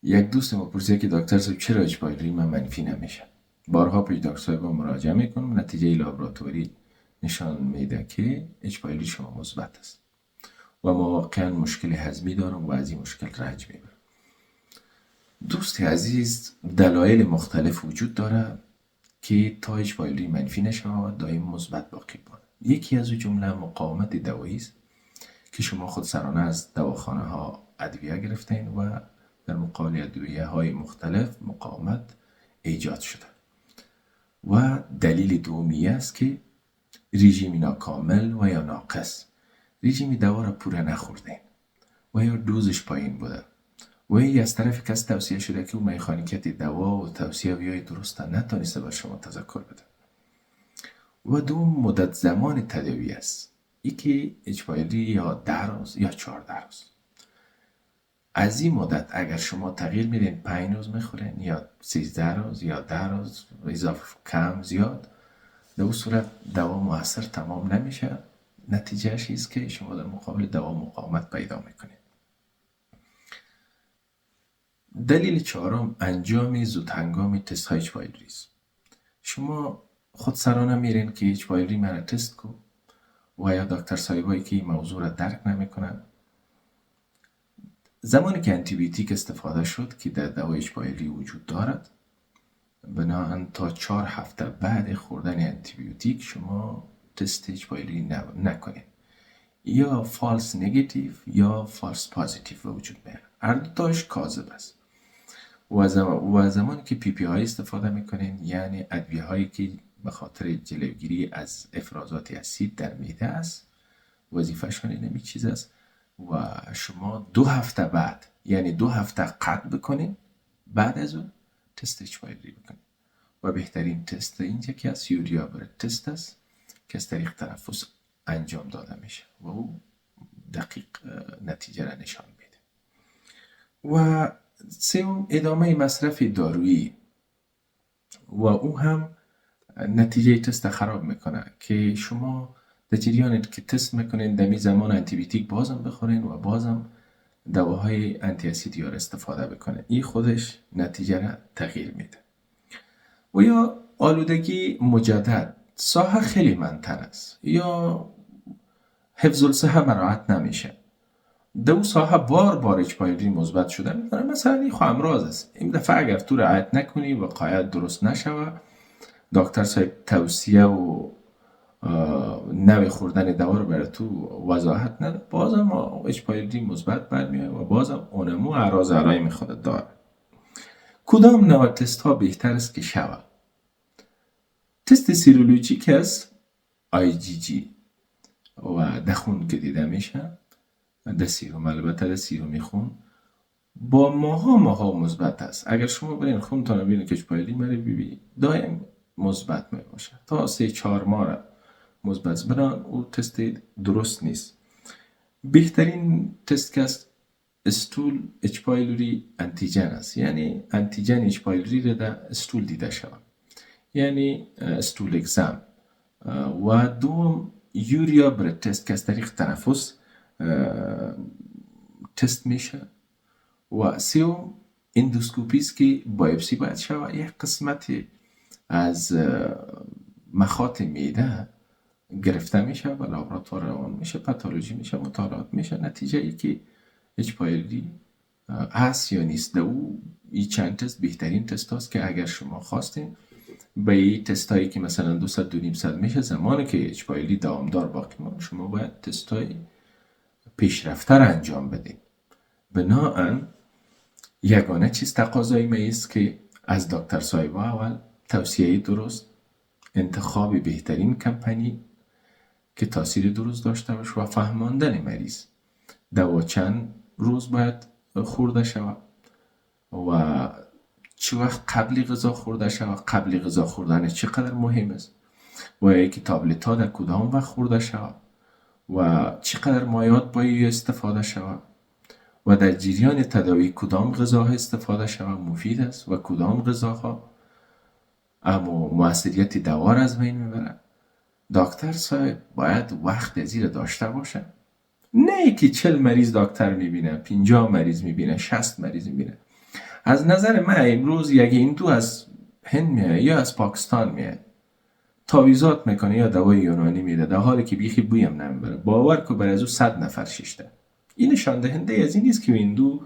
یک دوست ما پرسید که دکتر صاحب چرا اچ پایلوری من منفی نمیشه؟ بارها پیش دکتر صاحب مراجعه میکنم، نتیجه لابراتوری نشان میده که اچ پایلوری شما مثبت است و ما واقعا مشکل هضمی دارم و از این مشکل رنج میبرم. دوست عزیز، دلایل مختلف وجود داره که تا اچ پایلوری منفی نشه و دائم مثبت باقی مانه. یکی از جمله مقاومت دوایی است که شما خود سرانه از دواخانه ها ادویه گرفتین و در مقابل ادویه های مختلف مقاومت ایجاد شده. و دلیل دومی است که رژیم ناکامل و یا ناقص، رژیم دوا را پوره نخوردین و یا دوزش پایین بوده و یا از طرف کس توصیه شده که او مکانیکیت دوا و توصیه ویای درست نتونسته بر شما تذکر بده. و دوم مدت زمان تداوی است، یکی اچ پایلوری یا 10 روز یا 14 روز. از این مدت اگر شما تغییر میدین 5 روز میخورین یا 13 روز یا 10 روز اضافه کم زیاد، در اون صورت دوا موثر تمام نمیشه. نتیجهش است که شما در مقابل دوا مقاومت پیدا میکنید. دلیل چهارم انجام زود هنگام تست های اچ پایلوری است. شما خودسرانه میرین که اچ پایلوری من تست کو و یا دکتر صاحبایی که این موضوع را درک نمیکنن، زمانی که انتی بیوتیک استفاده شد که در دوای اچ پایلوری وجود دارد، بناهن تا 4 هفته بعد خوردن انتی بیوتیک شما تست اچ پایلوری نکنید. یا فالس نگاتیو یا فالس پازیتیو وجود میاد، هر دوتاش کاذب است. و زمانی که پی پی های استفاده میکنین، یعنی ادویه هایی که به خاطر جلوگیری از افرازات اسید در معده است، وظیفه‌شان اینمی چیز است و شما 2 هفته بعد، یعنی 2 هفته قطع بکنین، بعد از اون تست اچ پایلوری بکنین. و بهترین تست اینجا که از یوریا برد تست است که از طریق تنفس انجام داده میشه و او دقیق نتیجه را نشان میده. و سوم ادامه مصرف دارویی و او هم نتیجه تست خراب میکنه که شما در جریان که تست میکنین دمی زمان انتی بیوتیک بازم بخورین و بازم دواهای انتی اسیدی را استفاده بکنین. این خودش نتیجه را تغییر میده. و یا آلودگی مجدد، ساحه خیلی منتن است یا حفظ الصحه مراعات نمیشه، دو ساحه بار بار اچ پایلوری مثبت شده میکنه. مثلا این خو امراض است، این دفعه اگر تو رعایت نکنی وقایت درست نشوه، دکتر صاحب توصیه و نوی خوردن دوا رو برای تو وضاحت نده، بازم اچ پایلوری مثبت برمیاد و بازم اونمو اعراض علائم خود داره. کدام نوع تست ها بهتر است که شوه؟ تست سیرولوژیک است، آی جی جی و در خون که دیده میشه، در سیروم، البته در سیرومی خون با ماها مثبت است. اگر شما برین خونتان رو ببینید که اچ پایلوری مری بی دائم مثبت می باشه تا 3-4 ماه را مثبت، بران او تست درست نیست. بهترین تست که است استول اچ پایلوری انتیجن است، یعنی انتیجن اچ پایلوری را در استول دیده شود، یعنی استول اگزم. و دوم یوریا برد تست که از طریق تنفس تست میشه. و سوم اندوسکوپی است که بایوپسی باید شود، یک قسمتی از مخاط معده گرفته میشه و لابراتوار روان میشه، پاتولوژی میشه، مطالعات میشه. نتیجه ای که اچ پایلوری هست یا نیست. او این چند تست بهترین تست هست که اگر شما خواستین به این تست هایی که مثلا 200-250 میشه، زمانی که اچ پایلوری دوامدار باقی مانه، شما باید تست های پیشرفته را انجام بدین. بناهن یگانه چیز تقاضای ما است که از دکتر صاحب اول توصیه درست، انتخاب بهترین کمپانی که تاثیر درست داشته باشه و فهماندن مریض دوا چند روز باید خورده شود و چه وقت قبل غذا خورده شود، قبل غذا خوردن چقدر مهم است و یکی تابلت ها در کدام وقت خورده شود و چقدر مایعات باید استفاده شود و در جریان تداوی کدام غذاها استفاده شود مفید است و کدام غذاها اما موثریت دوا را از بین میبرد. دکتر صاحب باید وقت از این داشته باشه، نه که 40 مریض دکتر میبینه، 50 مریض میبینه، 60 مریض میبینه. از نظر من امروز یک هندو از هند میاد یا از پاکستان میاد تاویزات میکنه یا دوای یونانی میده، در حالی که بیخی بویم نمیبره، باور کو بر از او 100 نفر ششته. این نشان دهنده از این نیست که هندو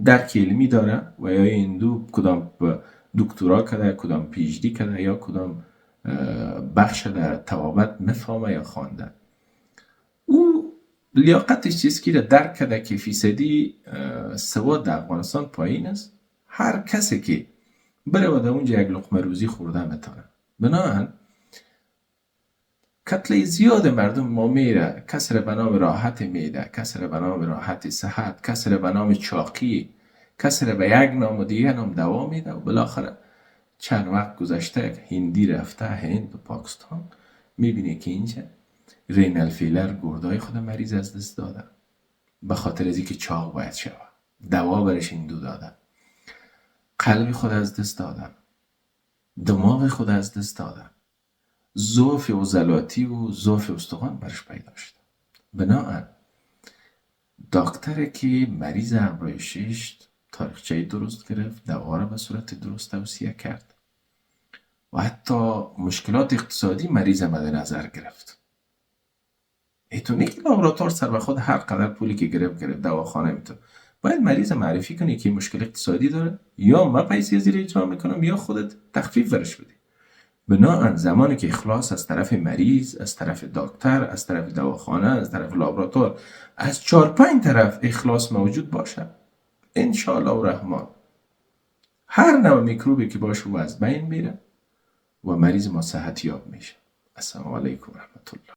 درک علمی داره و یا هندو کدام دکترا کرده، کدام پیشدی کرده یا کدام بخش در توابت مفهمه یا خوانده. او لیاقتش چیست که درک کرده که فیصدی سواد در افغانستان پایین است. هر کسی که بره و در اونجا یک لقمه روزی خورده میتونه. بنابراین کتله زیاد مردم ما میره، کسی را به نام راحت میده، کسی را به نام راحت صحت، کسی را به نام چاقی، کسی را به یک نام و دیگه نام دوا میده و بالاخره چند وقت گذشته هندی رفته هند و پاکستان میبینه که اینجا رینال فیلر گردای خود مریض از دست داده به خاطر از اینکه چاق باید شود، دوا برش هندو داده، قلب خود از دست داده، دماغ خود از دست داده، ضعف عضلاتی و ضعف استخوان برش پیدا شده. بنابراین دکتر که مریض همراه ششت تاریخچه درست گرفت، دوا را به صورت درست توصیه کرد و حتی مشکلات اقتصادی مریض مد نظر گرفت. ایتونه که لابراتوار سر به خود هر قدر پولی که گرفت دواخانه میتونه، باید مریض معرفی کنی که مشکل اقتصادی داره یا من پیسی زیر اجرا میکنم یا خودت تخفیف برش بدی. بنابراین زمانی که اخلاص از طرف مریض، از طرف دکتر، از طرف دواخانه، از طرف لابراتوار، از 4-5 طرف اخلاص موجود باشه، انشاءالله و رحمان هر نوع میکروبی که باشه و از بین میره و مریض ما صحت یاب میشه. السلام علیکم و رحمت الله.